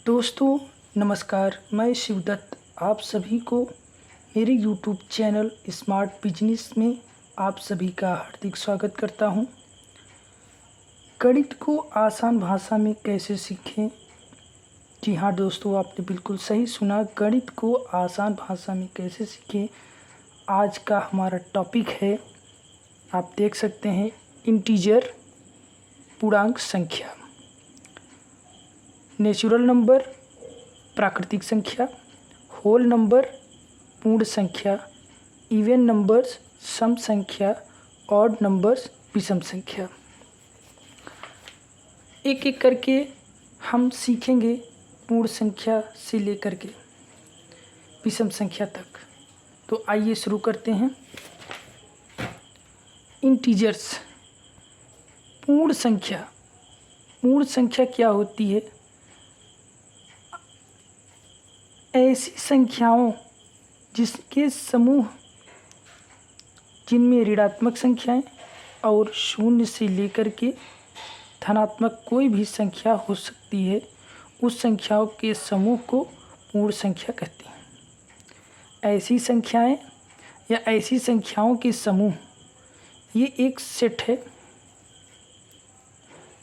दोस्तों नमस्कार, मैं शिवदत्त आप सभी को मेरे यूट्यूब चैनल स्मार्ट बिजनेस में आप सभी का हार्दिक स्वागत करता हूं। गणित को आसान भाषा में कैसे सीखें? जी हाँ दोस्तों, आपने बिल्कुल सही सुना, गणित को आसान भाषा में कैसे सीखें आज का हमारा टॉपिक है। आप देख सकते हैं इंटीजर पूर्णांक संख्या, नेचुरल नंबर प्राकृतिक संख्या, होल नंबर पूर्ण संख्या, इवन नंबर्स सम संख्या, ऑड नंबर्स विषम संख्या। एक एक करके हम सीखेंगे पूर्ण संख्या से लेकर के विषम संख्या तक। तो आइए शुरू करते हैं। इंटीजर्स पूर्ण संख्या। पूर्ण संख्या क्या होती है? ऐसी संख्याओं जिसके समूह जिनमें ऋणात्मक संख्याएं और शून्य से लेकर के धनात्मक कोई भी संख्या हो सकती है, उस संख्याओं के समूह को पूर्ण संख्या कहते हैं। ऐसी संख्याएं या ऐसी संख्याओं के समूह, ये एक सेट है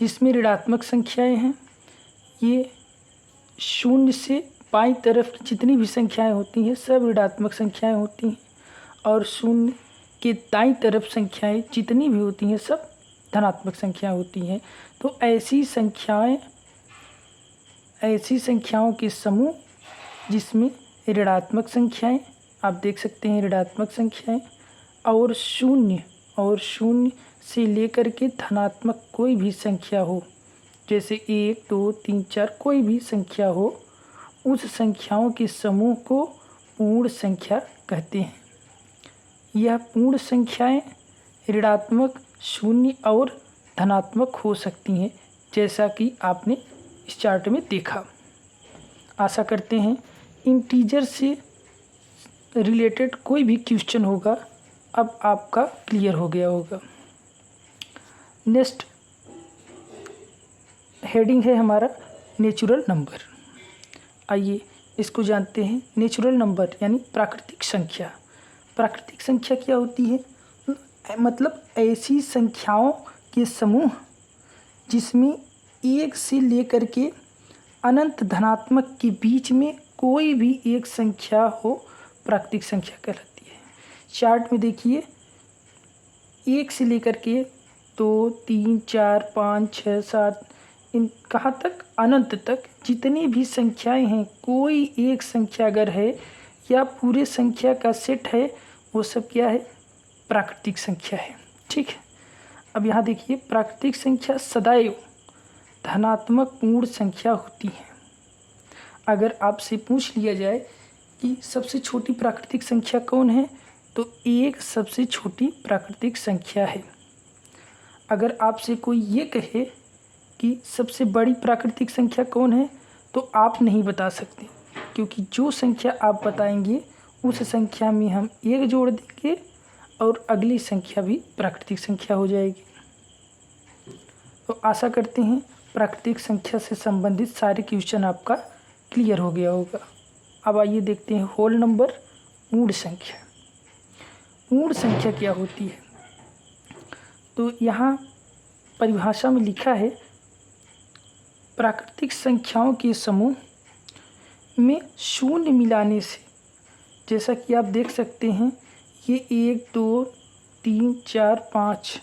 जिसमें ऋणात्मक संख्याएं हैं। ये शून्य से बाईं तरफ जितनी भी संख्याएं होती हैं सब ऋणात्मक संख्याएं होती हैं, और शून्य के दाईं तरफ संख्याएं जितनी भी होती हैं सब धनात्मक संख्याएं होती हैं। तो ऐसी संख्याओं के समूह जिसमें ऋणात्मक संख्याएं, आप देख सकते हैं ऋणात्मक संख्याएं, और शून्य से लेकर के धनात्मक कोई भी संख्या हो, जैसे 1 2 3 4 कोई भी संख्या हो, उस संख्याओं के समूह को पूर्ण संख्या कहते हैं। यह पूर्ण संख्याएं ऋणात्मक, शून्य और धनात्मक हो सकती हैं, जैसा कि आपने इस चार्ट में देखा। आशा करते हैं इंटीजर से रिलेटेड कोई भी क्वेश्चन होगा अब आपका क्लियर हो गया होगा। नेक्स्ट हेडिंग है हमारा नेचुरल नंबर। आइए इसको जानते हैं। नेचुरल नंबर यानी प्राकृतिक संख्या। प्राकृतिक संख्या क्या होती है? मतलब ऐसी संख्याओं के समूह जिसमें 1 से लेकर के अनंत धनात्मक के बीच में कोई भी एक संख्या हो, प्राकृतिक संख्या कहलाती है। चार्ट में देखिए 1 से लेकर के 2 3 4 5 6 7 इन कहाँ तक? अनंत तक जितनी भी संख्याएं हैं, कोई एक संख्या अगर है या पूरे संख्या का सेट है, वो सब क्या है? प्राकृतिक संख्या है। ठीक है, अब यहाँ देखिए प्राकृतिक संख्या सदैव धनात्मक पूर्ण संख्या होती है। अगर आपसे पूछ लिया जाए कि सबसे छोटी प्राकृतिक संख्या कौन है, तो 1 सबसे छोटी प्राकृतिक संख्या है। अगर आपसे कोई ये कहे कि सबसे बड़ी प्राकृतिक संख्या कौन है, तो आप नहीं बता सकते, क्योंकि जो संख्या आप बताएंगे उस संख्या में हम 1 जोड़ देंगे और अगली संख्या भी प्राकृतिक संख्या हो जाएगी। तो आशा करते हैं प्राकृतिक संख्या से संबंधित सारे क्वेश्चन आपका क्लियर हो गया होगा। अब आइए देखते हैं होल नंबर पूर्ण संख्या। पूर्ण संख्या क्या होती है? तो यहाँ परिभाषा में लिखा है प्राकृतिक संख्याओं के समूह में शून्य मिलाने से, जैसा कि आप देख सकते हैं ये 1 2 3 4 5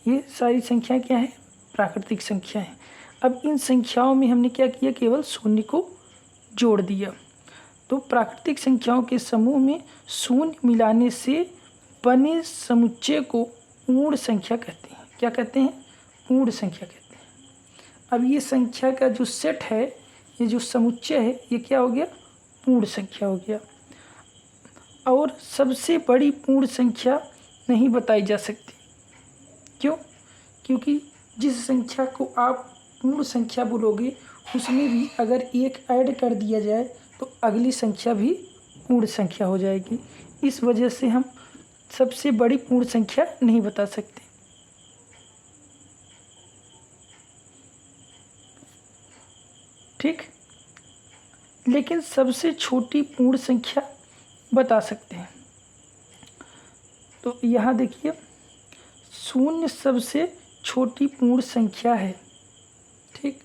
ये सारी संख्याएं क्या है? प्राकृतिक संख्या है। अब इन संख्याओं में हमने क्या किया? केवल शून्य को जोड़ दिया। तो प्राकृतिक संख्याओं के समूह में शून्य मिलाने से बने समुच्चय को पूर्ण संख्या कहते हैं। क्या कहते हैं? पूर्ण संख्या कहते हैं। अब ये संख्या का जो सेट है, ये जो समुच्चय है, ये क्या हो गया? पूर्ण संख्या हो गया। और सबसे बड़ी पूर्ण संख्या नहीं बताई जा सकती। क्यों? क्योंकि जिस संख्या को आप पूर्ण संख्या बोलोगे उसमें भी अगर 1 ऐड कर दिया जाए तो अगली संख्या भी पूर्ण संख्या हो जाएगी। इस वजह से हम सबसे बड़ी पूर्ण संख्या नहीं बता सकते। ठीक, लेकिन सबसे छोटी पूर्ण संख्या बता सकते हैं। तो यहाँ देखिए, शून्य सबसे छोटी पूर्ण संख्या है। ठीक,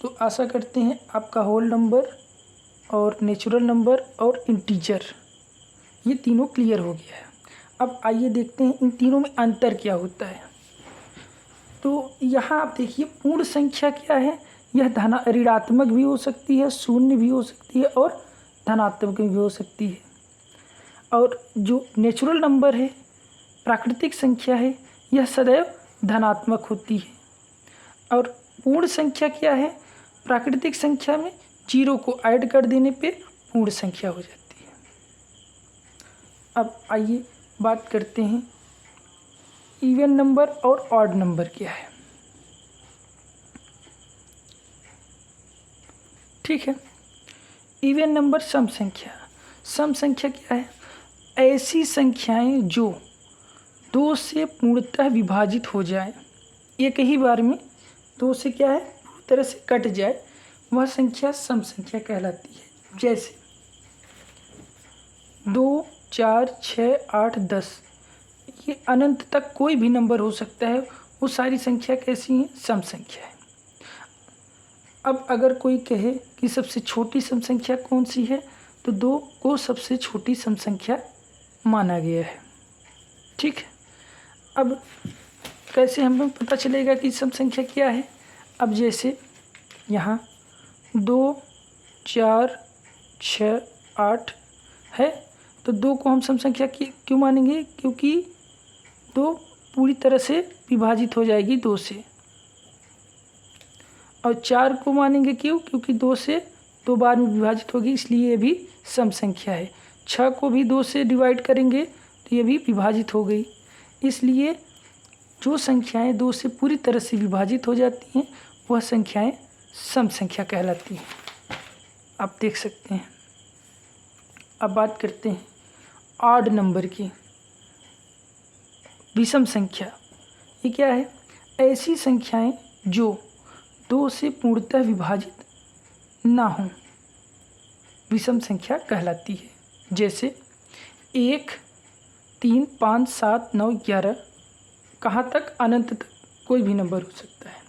तो आशा करते हैं आपका होल नंबर और नेचुरल नंबर और इंटीजर ये तीनों क्लियर हो गया है। अब आइए देखते हैं इन तीनों में अंतर क्या होता है। तो यहाँ आप देखिए, पूर्ण संख्या क्या है, यह ऋणात्मक भी हो सकती है, शून्य भी हो सकती है और धनात्मक भी हो सकती है। और जो नेचुरल नंबर है, प्राकृतिक संख्या है, यह सदैव धनात्मक होती है। और पूर्ण संख्या क्या है, प्राकृतिक संख्या में जीरो को ऐड कर देने पे पूर्ण संख्या हो जाती है। अब आइए बात करते हैं इवन नंबर और ऑड नंबर क्या है। ठीक है, इवन नंबर सम संख्या। सम संख्या क्या है, ऐसी संख्याएं जो 2 से पूर्णतः विभाजित हो जाए, एक ही बार में 2 से क्या है पूरी तरह से कट जाए, वह संख्या सम संख्या कहलाती है। जैसे 2, 4, 6, 8, 10, ये अनंत तक कोई भी नंबर हो सकता है, वो सारी संख्या कैसी हैं, सम संख्या है। अब अगर कोई कहे कि सबसे छोटी सम संख्या कौन सी है, तो 2 को सबसे छोटी सम संख्या माना गया है। ठीक है, अब कैसे हमें पता चलेगा कि सम संख्या क्या है। अब जैसे यहाँ 2, 4, 6, 8 है, तो 2 को हम सम संख्या क्यों मानेंगे, क्योंकि 2 पूरी तरह से विभाजित हो जाएगी 2 से। और 4 को मानेंगे क्यों, क्योंकि 2 से 2 बार में विभाजित होगी, इसलिए ये भी सम संख्या है। 6 को भी 2 से डिवाइड करेंगे तो ये भी विभाजित हो गई। इसलिए जो संख्याएं 2 से पूरी तरह से विभाजित हो जाती हैं, वह संख्याएं सम संख्या कहलाती हैं। आप देख सकते हैं। अब बात करते हैं ऑड नंबर की, विषम संख्या। ये क्या है, ऐसी संख्याएं जो 2 से पूर्णतः विभाजित ना हो, विषम संख्या कहलाती है। जैसे 1, 3, 5, 7, 9, 11, कहाँ तक, अनंत तक कोई भी नंबर हो सकता है।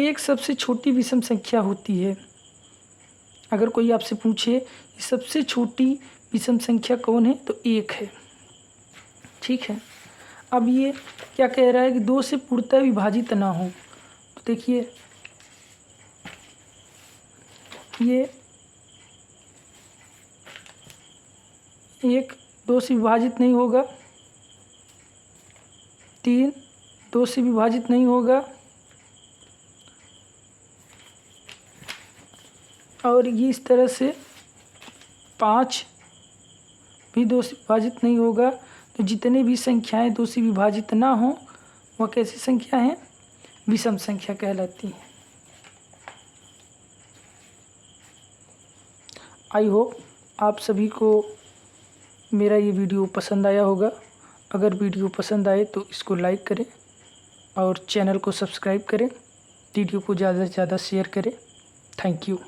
1 सबसे छोटी विषम संख्या होती है। अगर कोई आपसे पूछे कि सबसे छोटी विषम संख्या कौन है, तो 1 है। ठीक है, अब ये क्या कह रहा है कि 2 से पूर्णतः विभाजित ना हो। तो देखिए, ये 1 2 से विभाजित नहीं होगा, 3 2 से विभाजित नहीं होगा, और ये इस तरह से 5 भी 2 से विभाजित नहीं होगा। तो जितने भी संख्याएं 2 से विभाजित ना हो, वह कैसी संख्या हैं, विषम संख्या कहलाती है। आई होप आप सभी को मेरा ये वीडियो पसंद आया होगा। अगर वीडियो पसंद आए तो इसको लाइक करें और चैनल को सब्सक्राइब करें, वीडियो को ज़्यादा से ज़्यादा शेयर करें। Thank you.